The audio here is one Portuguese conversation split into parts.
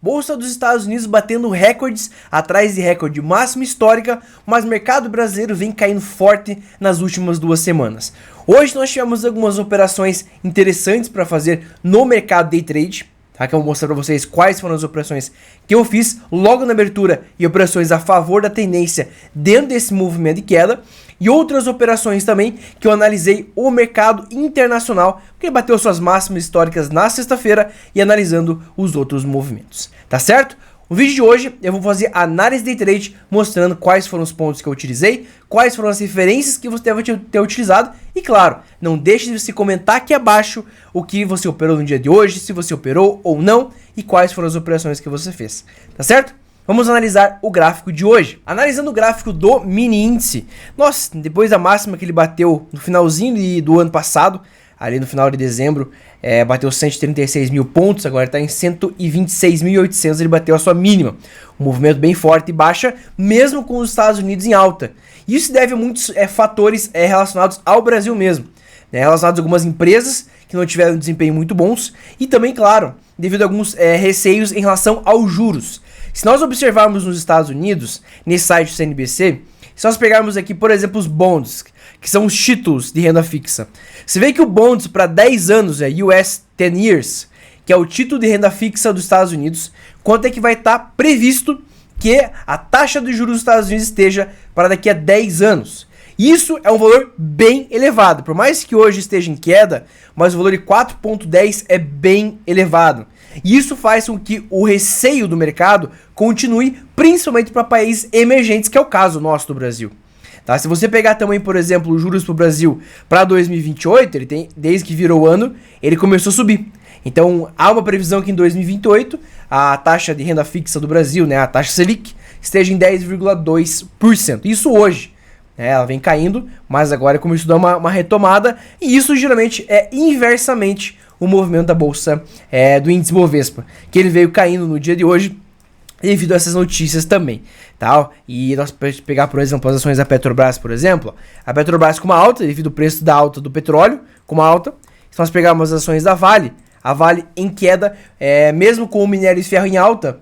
Bolsa dos Estados Unidos batendo recordes atrás de recorde máxima histórica, mas o mercado brasileiro vem caindo forte nas últimas 2 semanas. Hoje nós tivemos algumas operações interessantes para fazer no mercado day trade, tá? Que eu vou mostrar para vocês quais foram as operações que eu fiz logo na abertura e operações a favor da tendência dentro desse movimento de queda. E outras operações também que eu analisei o mercado internacional, que bateu suas máximas históricas na sexta-feira e analisando os outros movimentos, tá certo? No vídeo de hoje eu vou fazer análise day trade mostrando quais foram os pontos que eu utilizei, quais foram as referências que você deve ter utilizado e claro, não deixe de se comentar aqui abaixo o que você operou no dia de hoje, se você operou ou não e quais foram as operações que você fez, tá certo? Vamos analisar o gráfico de hoje. Analisando o gráfico do mini índice, nossa, depois da máxima que ele bateu no finalzinho do ano passado, ali no final de dezembro, bateu 136 mil pontos, agora está em 126.800, ele bateu a sua mínima. Um movimento bem forte e baixa, mesmo com os Estados Unidos em alta. Isso se deve a muitos fatores relacionados ao Brasil mesmo, né, relacionados a algumas empresas que não tiveram desempenho muito bons e também, claro, devido a alguns receios em relação aos juros. Se nós observarmos nos Estados Unidos, nesse site do CNBC, se nós pegarmos aqui, por exemplo, os bonds, que são os títulos de renda fixa, você vê que o bonds para 10 anos, US 10 Years, que é o título de renda fixa dos Estados Unidos, quanto é que vai estar previsto que a taxa de juros dos Estados Unidos esteja para daqui a 10 anos. Isso é um valor bem elevado, por mais que hoje esteja em queda, mas o valor de 4,10 é bem elevado. E isso faz com que o receio do mercado continue, principalmente para países emergentes, que é o caso nosso do Brasil. Tá? Se você pegar também, por exemplo, os juros para o Brasil para 2028, ele tem, desde que virou o ano, ele começou a subir. Então há uma previsão que em 2028 a taxa de renda fixa do Brasil, né, a taxa Selic, esteja em 10,2%. Isso hoje. Ela vem caindo, mas agora começou a dar uma retomada, e isso geralmente é inversamente o movimento da bolsa do índice Bovespa, que ele veio caindo no dia de hoje devido a essas notícias também, tá? E nós pegar, por exemplo, as ações da Petrobras, por exemplo, a Petrobras com uma alta devido ao preço da alta do petróleo, com uma alta. Se nós pegarmos as ações da Vale, a Vale em queda, mesmo com o minério de ferro em alta,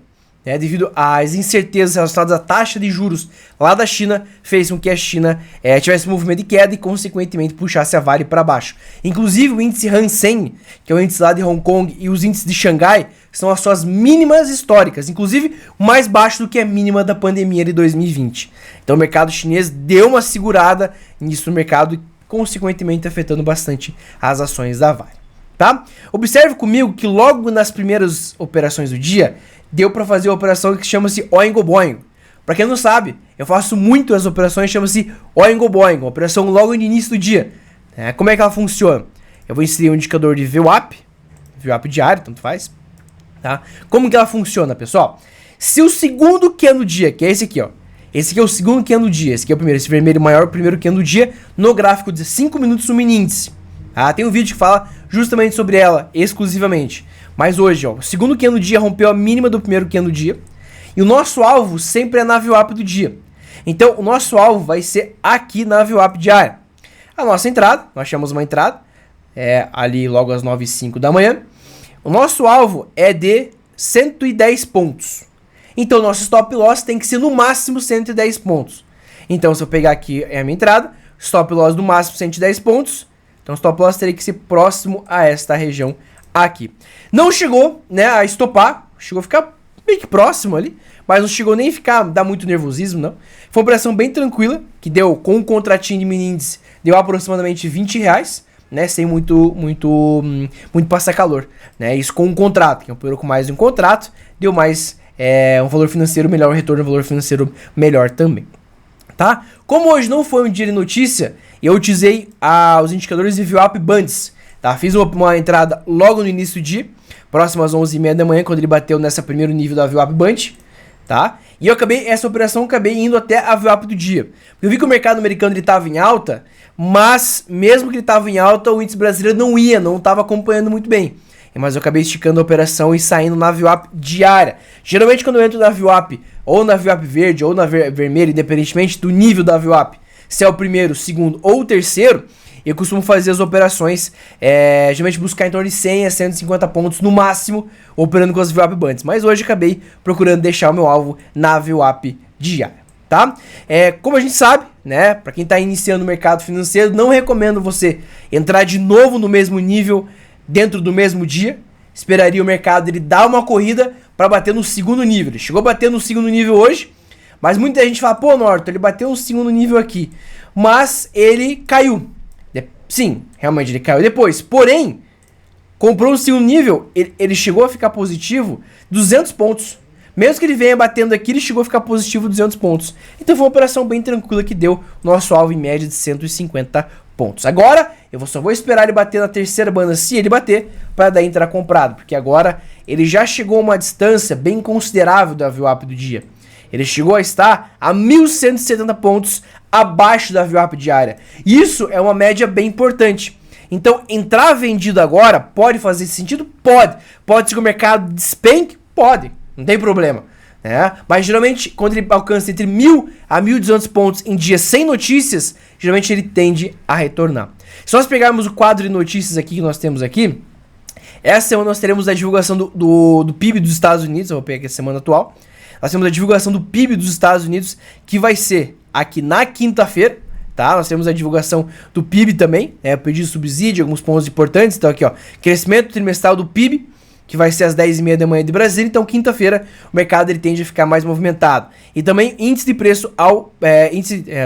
devido às incertezas relacionadas à taxa de juros lá da China, fez com que a China tivesse um movimento de queda e, consequentemente, puxasse a Vale para baixo. Inclusive, o índice Hang Seng, que é o índice lá de Hong Kong, e os índices de Xangai são as suas mínimas históricas, inclusive mais baixo do que a mínima da pandemia de 2020. Então, o mercado chinês deu uma segurada nisso no mercado e, consequentemente, afetando bastante as ações da Vale. Tá? Observe comigo que logo nas primeiras operações do dia, deu para fazer a operação que chama-se Oingo Boingo. Para quem não sabe, eu faço muito as operações que chama-se Oingo Boingo, uma operação logo no início do dia. Como é que ela funciona? Eu vou inserir um indicador de VWAP diário, tanto faz. Tá? Como que ela funciona, pessoal? Se o segundo que é no dia, que é esse aqui, ó, esse aqui é o segundo que é no dia, esse aqui é o primeiro, esse vermelho maior, o primeiro que é no dia, no gráfico de 5 minutos no mini índice. Tem um vídeo que fala justamente sobre ela, exclusivamente. Mas hoje, ó, o segundo que é no dia rompeu a mínima do primeiro que é no dia. E o nosso alvo sempre é na VWAP do dia. Então, o nosso alvo vai ser aqui na VWAP diária. A nossa entrada, nós chamamos uma entrada, ali logo às 9h05 da manhã. O nosso alvo é de 110 pontos. Então, o nosso stop loss tem que ser no máximo 110 pontos. Então, se eu pegar aqui a minha entrada, stop loss no máximo 110 pontos. Então, o stop loss teria que ser próximo a esta região aqui. Não chegou, né, a estopar, chegou a ficar bem que próximo ali, mas não chegou nem a dar muito nervosismo, não. Foi uma operação bem tranquila, que deu, com um contratinho de mini índice, deu aproximadamente R$20, né, sem muito passa-calor, né, isso com um contrato, quem operou com mais de um contrato, deu mais um valor financeiro melhor, um retorno de valor financeiro melhor também. Tá? Como hoje não foi um dia de notícia, eu utilizei os indicadores de VWAP Bunds. Tá? Fiz uma entrada logo no início do dia, próximo às 11h30 da manhã, quando ele bateu nessa primeiro nível da VWAP Bund. Tá? E essa operação acabei indo até a VWAP do dia. Eu vi que o mercado americano estava em alta, mas mesmo que ele estava em alta, o índice brasileiro não estava acompanhando muito bem. Mas eu acabei esticando a operação e saindo na VWAP diária. Geralmente quando eu entro na VWAP, ou na VWAP verde, ou na vermelha, independentemente do nível da VWAP, se é o primeiro, o segundo ou o terceiro, eu costumo fazer as operações, geralmente buscar em torno de 100 a 150 pontos no máximo, operando com as VWAP Bundes. Mas hoje acabei procurando deixar o meu alvo na VWAP diária, tá? Como a gente sabe, né, para quem está iniciando o mercado financeiro, não recomendo você entrar de novo no mesmo nível dentro do mesmo dia. Esperaria o mercado ele dar uma corrida para bater no segundo nível. Ele chegou a bater no segundo nível hoje, mas muita gente fala, pô, Norton, ele bateu no segundo nível aqui, mas ele caiu. Sim, realmente ele caiu depois. Porém, comprou no segundo nível, ele chegou a ficar positivo 200 pontos. Mesmo que ele venha batendo aqui, ele chegou a ficar positivo 200 pontos. Então foi uma operação bem tranquila que deu nosso alvo em média de 150 pontos. Agora, eu só vou esperar ele bater na terceira banda, se ele bater, para daí entrar comprado. Porque agora ele já chegou a uma distância bem considerável da VWAP do dia. Ele chegou a estar a 1.170 pontos abaixo da VWAP diária. Isso é uma média bem importante. Então, entrar vendido agora pode fazer sentido? Pode. Pode ser que o mercado despenque? Pode. Não tem problema. Mas geralmente, quando ele alcança entre 1.000 a 1.200 pontos em dias sem notícias, geralmente ele tende a retornar. Se nós pegarmos o quadro de notícias aqui que nós temos aqui, essa semana nós teremos a divulgação do PIB dos Estados Unidos. Eu vou pegar aqui a semana atual. Nós temos a divulgação do PIB dos Estados Unidos, que vai ser aqui na quinta-feira, tá? Nós temos a divulgação do PIB também, pedido de subsídio, alguns pontos importantes. Então aqui, ó, crescimento trimestral do PIB, que vai ser às 10h30 da manhã de Brasília. Então quinta-feira o mercado ele tende a ficar mais movimentado. E também índice de preço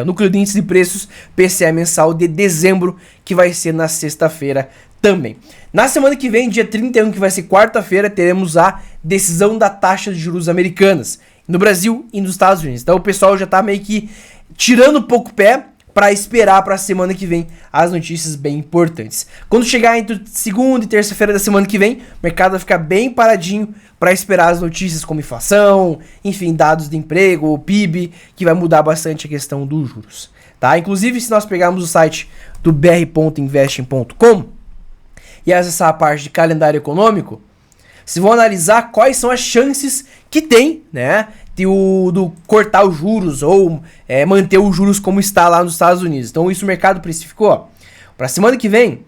núcleo de índice de preços PCE mensal de dezembro, que vai ser na sexta-feira também. Na semana que vem, dia 31, que vai ser quarta-feira, teremos a decisão da taxa de juros americanas no Brasil e nos Estados Unidos. Então o pessoal já tá meio que tirando um pouco o pé para esperar para a semana que vem as notícias bem importantes. Quando chegar entre segunda e terça-feira da semana que vem, o mercado vai ficar bem paradinho para esperar as notícias como inflação, enfim, dados de emprego, o PIB, que vai mudar bastante a questão dos juros, tá? Inclusive, se nós pegarmos o site do br.investing.com e acessar a parte de calendário econômico, vocês vão analisar quais são as chances que tem, né, do cortar os juros ou manter os juros como está lá nos Estados Unidos. Então isso o mercado precificou. Para a semana que vem,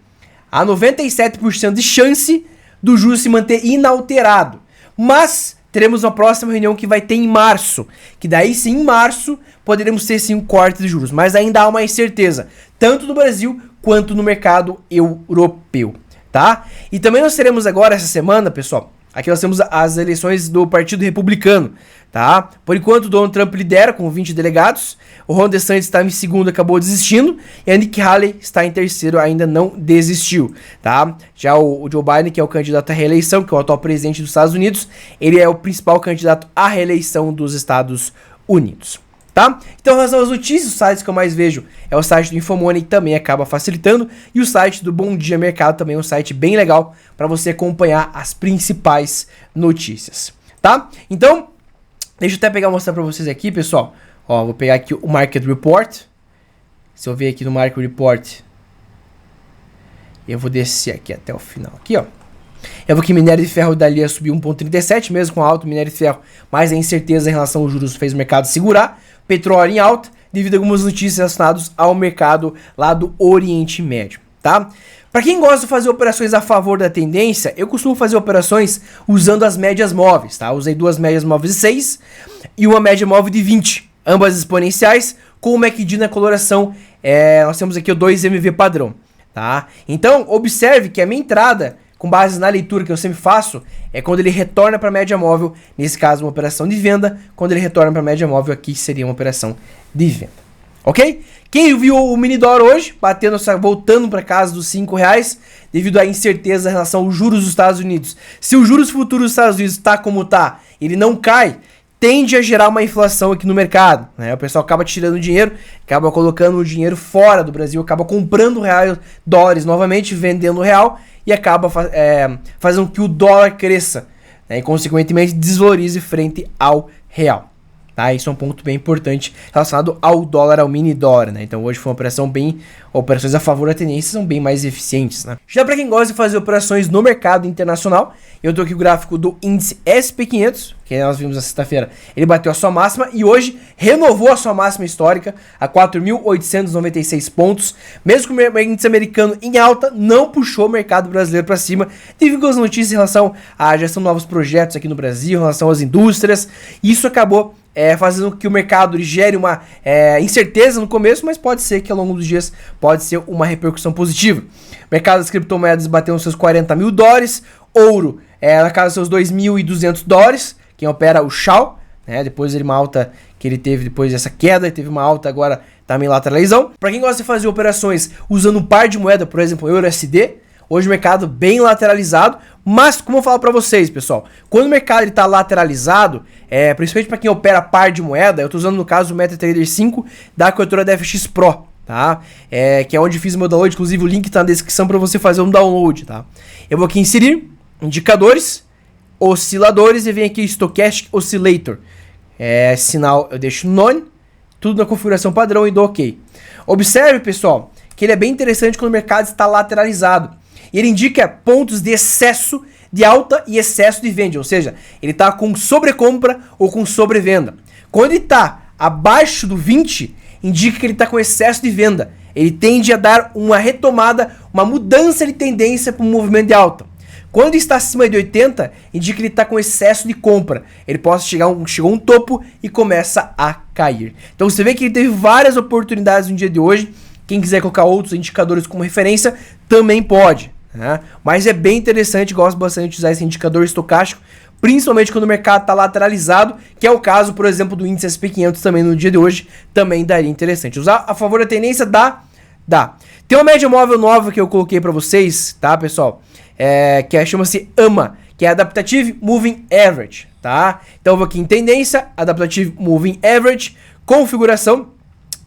há 97% de chance do juros se manter inalterado. Mas teremos uma próxima reunião que vai ter em março, que daí sim, em março, poderemos ter sim um corte de juros. Mas ainda há uma incerteza, tanto no Brasil quanto no mercado europeu, tá? E também nós teremos agora, essa semana, pessoal, aqui nós temos as eleições do Partido Republicano, tá? Por enquanto o Donald Trump lidera com 20 delegados, o Ron DeSantis está em segundo, acabou desistindo, e a Nikki Haley está em terceiro, ainda não desistiu, tá? Já o Joe Biden, que é o candidato à reeleição, que é o atual presidente dos Estados Unidos, ele é o principal candidato à reeleição dos Estados Unidos, tá? Então, em relação às notícias, os sites que eu mais vejo é o site do Infomoney, que também acaba facilitando, e o site do Bom Dia Mercado também é um site bem legal para você acompanhar as principais notícias, tá? Então, deixa eu até mostrar para vocês aqui, pessoal. Ó, vou pegar aqui o Market Report. Se eu ver aqui no Market Report, eu vou descer aqui até o final, aqui, ó. Eu vou que minério de ferro dali subiu 1,37, mesmo com alto minério de ferro, mas a incerteza em relação aos juros fez o mercado segurar. Petróleo em alta, devido a algumas notícias relacionadas ao mercado lá do Oriente Médio, tá? Para quem gosta de fazer operações a favor da tendência, eu costumo fazer operações usando as médias móveis, tá? Usei duas médias móveis de 6 e uma média móvel de 20, ambas exponenciais, com o MACD na coloração, nós temos aqui o 2MV padrão, tá? Então, observe que a minha entrada, com base na leitura que eu sempre faço, é quando ele retorna para a média móvel, nesse caso uma operação de venda, quando ele retorna para a média móvel aqui seria uma operação de venda, ok? Quem viu o mini dólar hoje, voltando para casa dos R$5, devido à incerteza em relação aos juros dos Estados Unidos. Se os juros futuros dos Estados Unidos está como está, ele não cai, tende a gerar uma inflação aqui no mercado, né? O pessoal acaba tirando dinheiro, acaba colocando o dinheiro fora do Brasil, acaba comprando dólares novamente, vendendo real, e acaba fazendo com que o dólar cresça, né? E consequentemente desvalorize frente ao real, tá? Isso é um ponto bem importante relacionado ao dólar, ao mini dólar, né? Então hoje foi uma operação operações a favor da tendência são bem mais eficientes, né? Já para quem gosta de fazer operações no mercado internacional, eu tô aqui o gráfico do índice SP500, que nós vimos na sexta-feira, ele bateu a sua máxima e hoje renovou a sua máxima histórica a 4.896 pontos, mesmo que o índice americano em alta não puxou o mercado brasileiro para cima, devido às notícias em relação à gestão de novos projetos aqui no Brasil, em relação às indústrias. Isso acabou fazendo com que o mercado gere uma incerteza no começo, mas pode ser que ao longo dos dias pode ser uma repercussão positiva. O mercado das criptomoedas bateu nos seus 40 mil dólares, ouro na casa dos seus 2.200 dólares, quem opera o Shao, né? Depois ele uma alta que ele teve depois dessa queda, ele teve uma alta agora tá meio lateralizão. Para quem gosta de fazer operações usando um par de moeda, por exemplo, EURUSD, hoje o mercado bem lateralizado, mas como eu falo para vocês, pessoal, quando o mercado está lateralizado, principalmente para quem opera par de moeda, eu estou usando no caso o MetaTrader 5 da corretora da FX Pro, tá? Que é onde fiz o meu download, inclusive o link está na descrição para você fazer um download, tá? Eu vou aqui inserir indicadores, osciladores e vem aqui Stochastic Oscillator. Sinal eu deixo none, tudo na configuração padrão e dou OK. Observe, pessoal, que ele é bem interessante quando o mercado está lateralizado. E ele indica pontos de excesso de alta e excesso de venda, ou seja, ele está com sobrecompra ou com sobrevenda. Quando ele está abaixo do 20, indica que ele está com excesso de venda. Ele tende a dar uma retomada, uma mudança de tendência para um movimento de alta. Quando está acima de 80, indica que ele está com excesso de compra. Ele pode chegou um topo e começa a cair. Então você vê que ele teve várias oportunidades no dia de hoje. Quem quiser colocar outros indicadores como referência, também pode, né? Mas é bem interessante, gosto bastante de usar esse indicador estocástico, principalmente quando o mercado está lateralizado, que é o caso, por exemplo, do índice SP500 também no dia de hoje, também daria interessante. Usar a favor da tendência dá. Tem uma média móvel nova que eu coloquei para vocês, tá, pessoal? Que chama-se AMA, que é Adaptative Moving Average, tá? Então eu vou aqui em tendência, Adaptative Moving Average, configuração,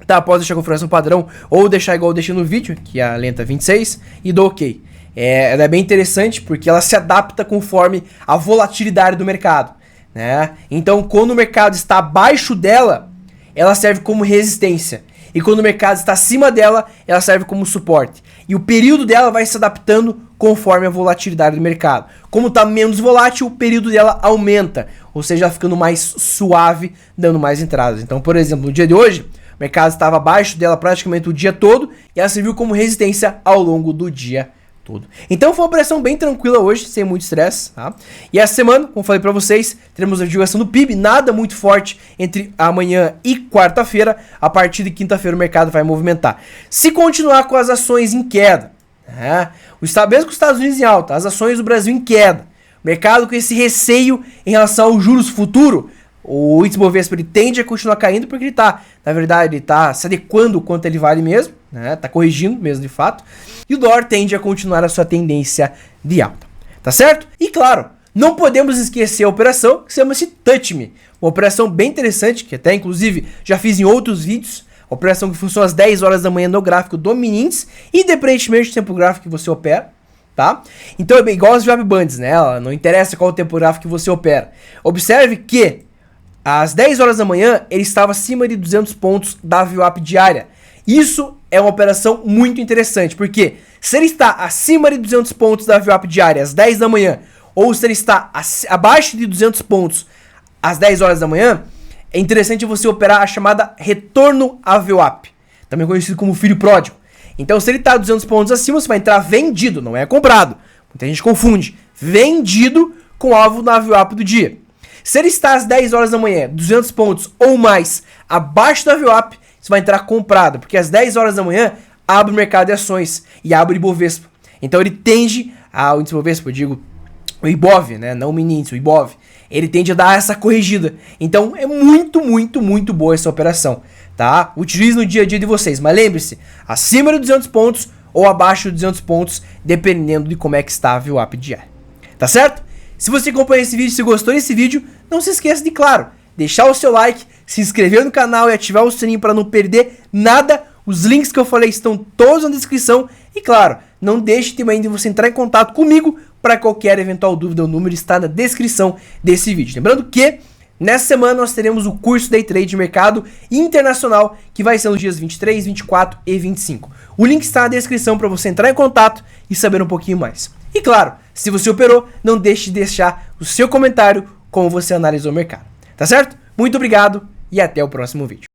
tá? Posso deixar a configuração padrão ou deixar igual eu deixei no vídeo, que é a lenta 26, e dou OK. Ela é bem interessante porque ela se adapta conforme a volatilidade do mercado, né? Então quando o mercado está abaixo dela, ela serve como resistência. E quando o mercado está acima dela, ela serve como suporte. E o período dela vai se adaptando conforme a volatilidade do mercado. Como está menos volátil, o período dela aumenta. Ou seja, ela ficando mais suave, dando mais entradas. Então, por exemplo, no dia de hoje, o mercado estava abaixo dela praticamente o dia todo. E ela serviu como resistência ao longo do dia todo. Então foi uma operação bem tranquila hoje, sem muito estresse, tá? E essa semana, como falei pra vocês, teremos a divulgação do PIB, nada muito forte entre amanhã e quarta-feira. A partir de quinta-feira o mercado vai movimentar. Se continuar com as ações em queda, né? Mesmo com os Estados Unidos em alta, as ações do Brasil em queda, o mercado com esse receio em relação aos juros futuro, o índice Bovespa ele tende a continuar caindo porque ele tá, na verdade, ele tá se adequando o quanto ele vale mesmo, né? Tá corrigindo mesmo de fato. E o dólar tende a continuar a sua tendência de alta, tá certo? E claro, não podemos esquecer a operação que chama-se Touch Me, uma operação bem interessante, que até inclusive já fiz em outros vídeos, operação que funciona às 10 horas da manhã no gráfico do mini índice, independentemente do tempo gráfico que você opera, tá? Então é bem igual aos Job Bands, né? Não interessa qual o tempo gráfico que você opera. Observe que às 10 horas da manhã ele estava acima de 200 pontos da VWAP diária. Isso é uma operação muito interessante, porque se ele está acima de 200 pontos da VWAP diária às 10 da manhã, ou se ele está abaixo de 200 pontos às 10 horas da manhã, é interessante você operar a chamada retorno à VWAP, também conhecido como filho pródigo. Então se ele está a 200 pontos acima, você vai entrar vendido, não é comprado. Muita gente confunde. Vendido com alvo na VWAP do dia. Se ele está às 10 horas da manhã, 200 pontos ou mais abaixo da VWAP, você vai entrar comprado, porque às 10 horas da manhã abre o mercado de ações e abre o Ibovespa. Então ele tende, o índice Ibovespa, eu digo o Ibov, né? Não o mini índice, o Ibov. Ele tende a dar essa corrigida. Então é muito, muito, muito boa essa operação, tá? Utilize no dia a dia de vocês, mas lembre-se, acima de 200 pontos ou abaixo de 200 pontos, dependendo de como é que está a VWAP diária. Tá certo? Se você acompanhou esse vídeo, se gostou desse vídeo, não se esqueça de, claro, deixar o seu like, se inscrever no canal e ativar o sininho para não perder nada. Os links que eu falei estão todos na descrição. E claro, não deixe também de você entrar em contato comigo para qualquer eventual dúvida. O número está na descrição desse vídeo. Lembrando que Nessa semana nós teremos o curso Day Trade de Mercado Internacional, que vai ser nos dias 23, 24 e 25. O link está na descrição para você entrar em contato e saber um pouquinho mais. E claro, se você operou, não deixe de deixar o seu comentário como você analisou o mercado. Tá certo? Muito obrigado e até o próximo vídeo.